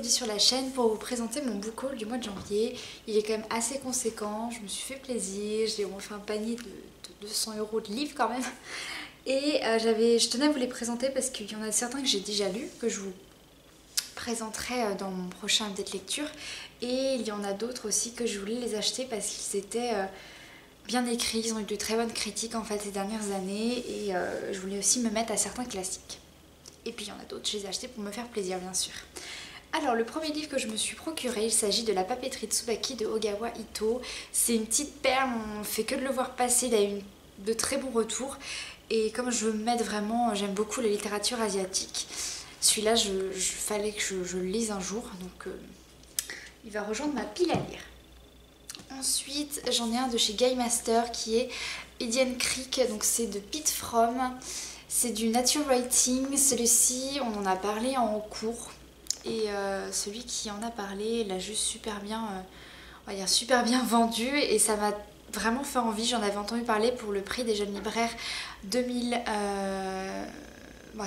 aujourd'hui sur la chaîne pour vous présenter mon book haul du mois de janvier. Il est quand même assez conséquent, je me suis fait plaisir, j'ai refait un panier de 200 € de livres quand même. Et je tenais à vous les présenter parce qu'il y en a certains que j'ai déjà lus, que je vous présenterai dans mon prochain update lecture. Et il y en a d'autres aussi que je voulais les acheter parce qu'ils étaient bien écrits, ils ont eu de très bonnes critiques en fait ces dernières années. Et je voulais aussi me mettre à certains classiques. Et puis il y en a d'autres, je les ai achetés pour me faire plaisir bien sûr. Alors le premier livre que je me suis procuré, il s'agit de La papeterie Tsubaki de Ogawa Ito. C'est une petite perle, on fait que de le voir passer, il a eu de très bons retours. Et comme je veux me mettre vraiment, j'aime beaucoup la littérature asiatique, celui-là fallait que je le lise un jour, donc il va rejoindre ma pile à lire. Ensuite j'en ai un de chez Game Master qui est Indian Creek, donc c'est de Pete From. C'est du nature writing, celui-ci on en a parlé en cours et celui qui en a parlé l'a juste super bien, on va dire super bien vendu et ça m'a vraiment fait envie. J'en avais entendu parler pour le prix des jeunes libraires 2000,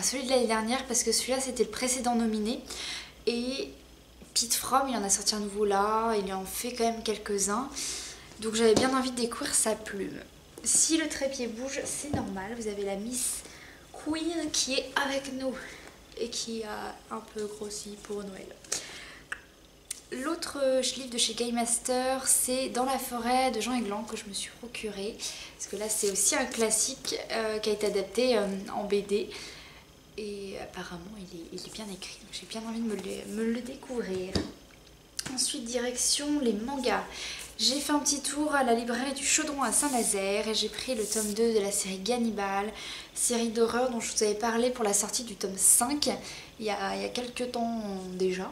celui de l'année dernière parce que celui-là c'était le précédent nominé et Pete From il en a sorti un nouveau là, il en fait quand même quelques-uns donc j'avais bien envie de découvrir sa plume. Si le trépied bouge c'est normal, vous avez la Miss Queen qui est avec nous et qui a un peu grossi pour Noël. L'autre livre de chez Game Master, c'est Dans la forêt de Jean Aiglan que je me suis procuré. Parce que là c'est aussi un classique qui a été adapté en BD. Et apparemment il est bien écrit, donc j'ai bien envie de me le découvrir. Ensuite direction les mangas. J'ai fait un petit tour à la librairie du Chaudron à Saint-Nazaire et j'ai pris le tome 2 de la série Gannibal, série d'horreur dont je vous avais parlé pour la sortie du tome 5 il y a quelques temps déjà.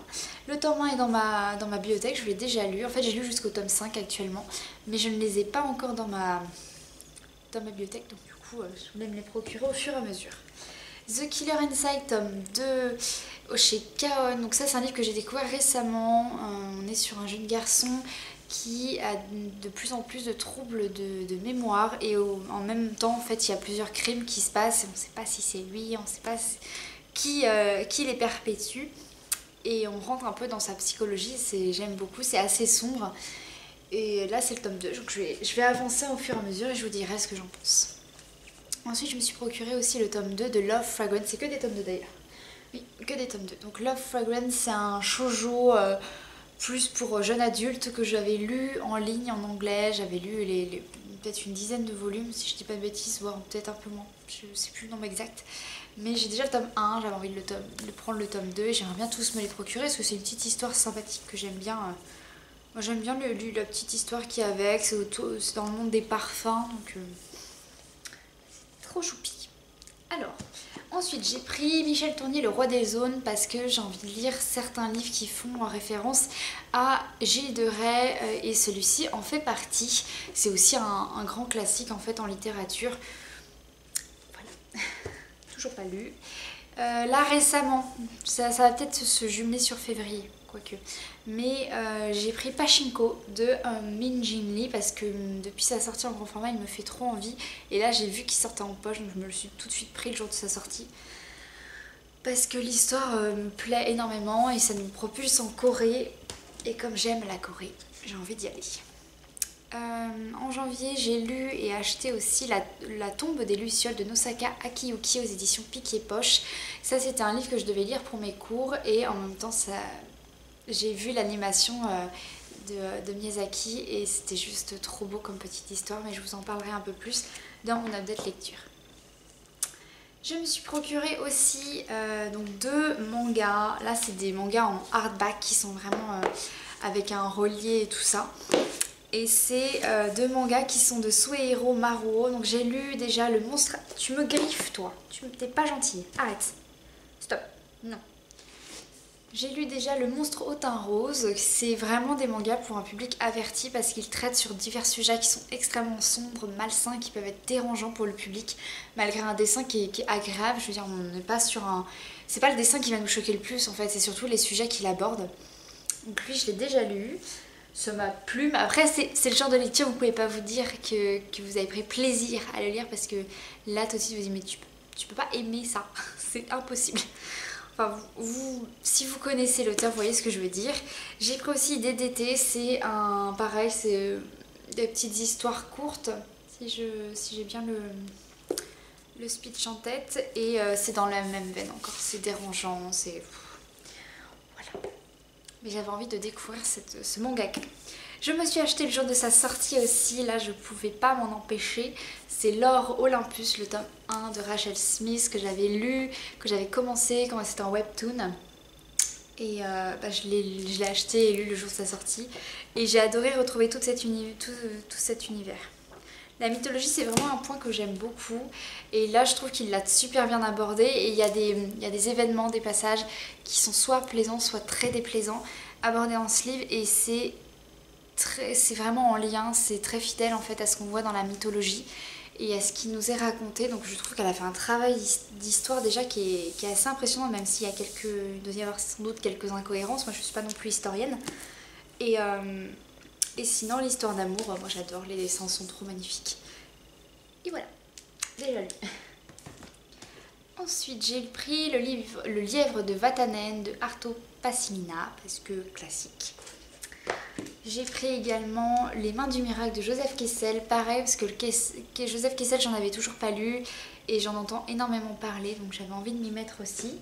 Le tome 1 est dans ma bibliothèque, je l'ai déjà lu, en fait j'ai lu jusqu'au tome 5 actuellement, mais je ne les ai pas encore dans ma bibliothèque, donc du coup je voulais me les procurer au fur et à mesure. The Killer Inside, tome 2 chez Kaon. Donc ça c'est un livre que j'ai découvert récemment. On est sur un jeune garçon qui a de plus en plus de troubles de mémoire et en même temps en fait il y a plusieurs crimes qui se passent. On ne sait pas si c'est lui, on ne sait pas qui les perpétue et on rentre un peu dans sa psychologie. J'aime beaucoup, c'est assez sombre et là c'est le tome 2 donc je vais avancer au fur et à mesure et je vous dirai ce que j'en pense. Ensuite, je me suis procuré aussi le tome 2 de Love Fragrance. C'est que des tomes 2 d'ailleurs. Oui, que des tomes 2. Donc Love Fragrance, c'est un shoujo plus pour jeunes adultes que j'avais lu en ligne en anglais. J'avais lu peut-être une dizaine de volumes, si je dis pas de bêtises, voire peut-être un peu moins. Je sais plus le nombre exact. Mais j'ai déjà le tome 1, j'avais envie de prendre le tome 2 et j'aimerais bien tous me les procurer parce que c'est une petite histoire sympathique que j'aime bien. Moi j'aime bien la petite histoire qu'il y a avec, c'est dans le monde des parfums. Donc, trop choupi. Alors, ensuite j'ai pris Michel Tournier, Le Roi des Zones, parce que j'ai envie de lire certains livres qui font référence à Gilles de Rais et celui-ci en fait partie. C'est aussi un grand classique en fait en littérature. Voilà, toujours pas lu. Là récemment, ça va peut-être se jumeler sur février. Quoique. Mais j'ai pris Pachinko de Min Jin Lee parce que depuis sa sortie en grand format il me fait trop envie et là j'ai vu qu'il sortait en poche donc je me le suis tout de suite pris le jour de sa sortie parce que l'histoire me plaît énormément et ça nous propulse en Corée et comme j'aime la Corée j'ai envie d'y aller. En janvier j'ai lu et acheté aussi la tombe des Lucioles de Nosaka Akiyuki aux éditions Pic et Poche. Ça c'était un livre que je devais lire pour mes cours et en même temps j'ai vu l'animation de Miyazaki et c'était juste trop beau comme petite histoire, mais je vous en parlerai un peu plus dans mon update lecture. Je me suis procuré aussi donc 2 mangas. Là c'est des mangas en hardback qui sont vraiment avec un relié et tout ça. Et c'est 2 mangas qui sont de Suehiro Maruo. Donc j'ai lu déjà Le Monstre... Tu me griffes toi, t'es pas gentil, arrête. Stop, non. J'ai lu déjà Le Monstre au teint rose, c'est vraiment des mangas pour un public averti parce qu'ils traitent sur divers sujets qui sont extrêmement sombres, malsains, qui peuvent être dérangeants pour le public, malgré un dessin qui est agréable. Je veux dire, on n'est pas sur un... C'est pas le dessin qui va nous choquer le plus en fait, c'est surtout les sujets qu'il aborde. Donc lui, je l'ai déjà lu, ça m'a plu, mais après c'est le genre de lecture où vous pouvez pas vous dire que vous avez pris plaisir à le lire parce que là tout de suite vous dites mais tu peux pas aimer ça, c'est impossible. Enfin, si vous connaissez l'auteur, vous voyez ce que je veux dire. J'ai pris aussi Idées d'été, c'est un... Pareil, c'est des petites histoires courtes, si j'ai bien le speech en tête. Et c'est dans la même veine encore, c'est dérangeant, c'est... Voilà. Mais j'avais envie de découvrir ce mangaka. Je me suis acheté le jour de sa sortie aussi, là je pouvais pas m'en empêcher. C'est L'Or Olympus, le tome 1 de Rachel Smith que j'avais lu, que j'avais commencé quand c'était en webtoon. Et je l'ai acheté et lu le jour de sa sortie. Et j'ai adoré retrouver tout cet univers. La mythologie c'est vraiment un point que j'aime beaucoup. Et là je trouve qu'il l'a super bien abordé. Et il y a des événements, des passages qui sont soit plaisants, soit très déplaisants abordés dans ce livre. Et c'est vraiment en lien, c'est très fidèle en fait à ce qu'on voit dans la mythologie et à ce qui nous est raconté. Donc je trouve qu'elle a fait un travail d'histoire déjà qui est assez impressionnant, même s'il y a il doit y avoir sans doute quelques incohérences. Moi je suis pas non plus historienne. Et sinon l'histoire d'amour, moi j'adore, les dessins sont trop magnifiques. Et voilà, déjà lu. Ensuite j'ai pris le lièvre de Vatanen de Arto Passimina, parce que classique. J'ai pris également Les mains du miracle de Joseph Kessel, pareil parce que Joseph Kessel j'en avais toujours pas lu et j'en entends énormément parler, donc j'avais envie de m'y mettre aussi.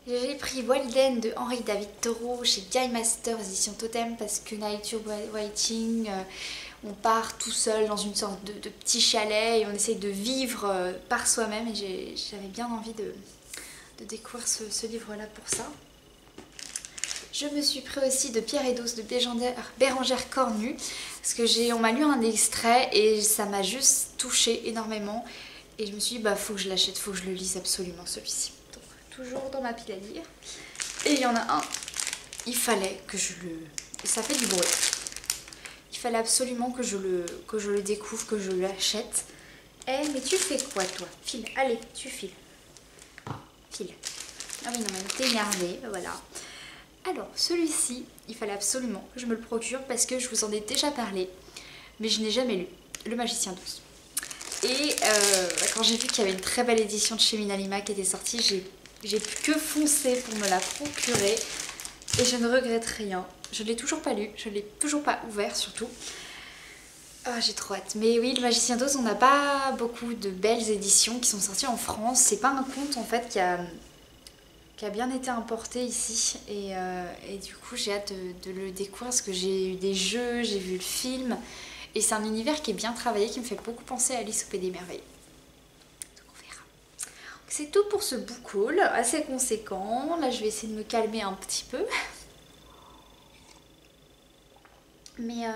J'ai pris Walden de Henri David Thoreau chez Jai Masters édition Totem, parce que Nature Writing, on part tout seul dans une sorte de petit chalet et on essaye de vivre par soi-même, et j'avais bien envie de découvrir ce livre-là pour ça. Je me suis pris aussi de Pierre et d'Os de Bérengère Cornu, parce que on m'a lu un extrait et ça m'a juste touchée énormément. Et je me suis dit, bah faut que je l'achète, faut que je le lise absolument celui-ci. Donc toujours dans ma pile à lire. Et il y en a un, il fallait que je le... Ça fait du bruit. Il fallait absolument que je le découvre, que je l'achète. Eh mais tu fais quoi toi? File, allez, tu files. File. Ah oui non mais t'es énervée, voilà. Alors, celui-ci, il fallait absolument que je me le procure parce que je vous en ai déjà parlé, mais je n'ai jamais lu, Le Magicien d'Oz. Et quand j'ai vu qu'il y avait une très belle édition de chez Minalima qui était sortie, j'ai pu que foncer pour me la procurer et je ne regrette rien. Je ne l'ai toujours pas lu, je ne l'ai toujours pas ouvert surtout. Ah, j'ai trop hâte. Mais oui, Le Magicien d'Oz, on n'a pas beaucoup de belles éditions qui sont sorties en France. C'est pas un conte en fait qui a bien été importé ici et du coup j'ai hâte de le découvrir parce que j'ai eu des jeux, j'ai vu le film et c'est un univers qui est bien travaillé, qui me fait beaucoup penser à Alice au Pays des Merveilles. Donc on verra. C'est tout pour ce book haul, assez conséquent. Là je vais essayer de me calmer un petit peu. Mais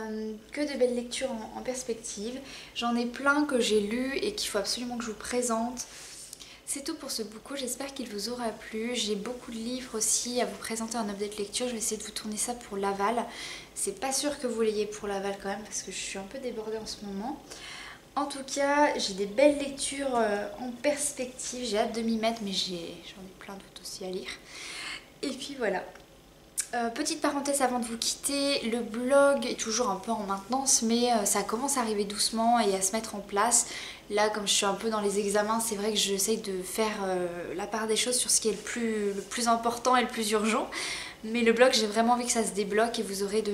que de belles lectures en perspective. J'en ai plein que j'ai lus et qu'il faut absolument que je vous présente. C'est tout pour ce book haul, j'espère qu'il vous aura plu. J'ai beaucoup de livres aussi à vous présenter en update lecture. Je vais essayer de vous tourner ça pour Laval. C'est pas sûr que vous l'ayez pour Laval quand même parce que je suis un peu débordée en ce moment. En tout cas, j'ai des belles lectures en perspective. J'ai hâte de m'y mettre, mais j'en ai plein d'autres aussi à lire. Et puis voilà. Petite parenthèse avant de vous quitter, le blog est toujours un peu en maintenance, mais ça commence à arriver doucement et à se mettre en place. Là, comme je suis un peu dans les examens, c'est vrai que j'essaye de faire la part des choses sur ce qui est le plus important et le plus urgent. Mais le blog, j'ai vraiment envie que ça se débloque et vous aurez de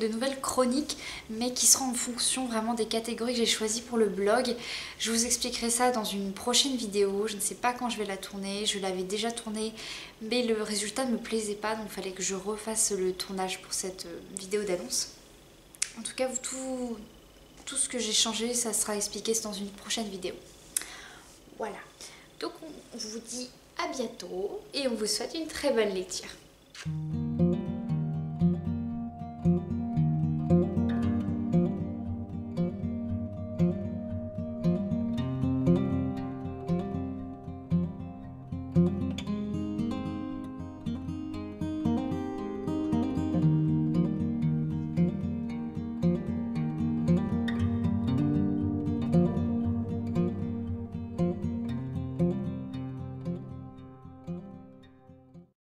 nouvelles chroniques, mais qui seront en fonction vraiment des catégories que j'ai choisies pour le blog. Je vous expliquerai ça dans une prochaine vidéo. Je ne sais pas quand je vais la tourner. Je l'avais déjà tournée, mais le résultat ne me plaisait pas, donc il fallait que je refasse le tournage pour cette vidéo d'annonce. En tout cas, tout ce que j'ai changé, ça sera expliqué dans une prochaine vidéo. Voilà. Donc on vous dit à bientôt et on vous souhaite une très bonne lecture.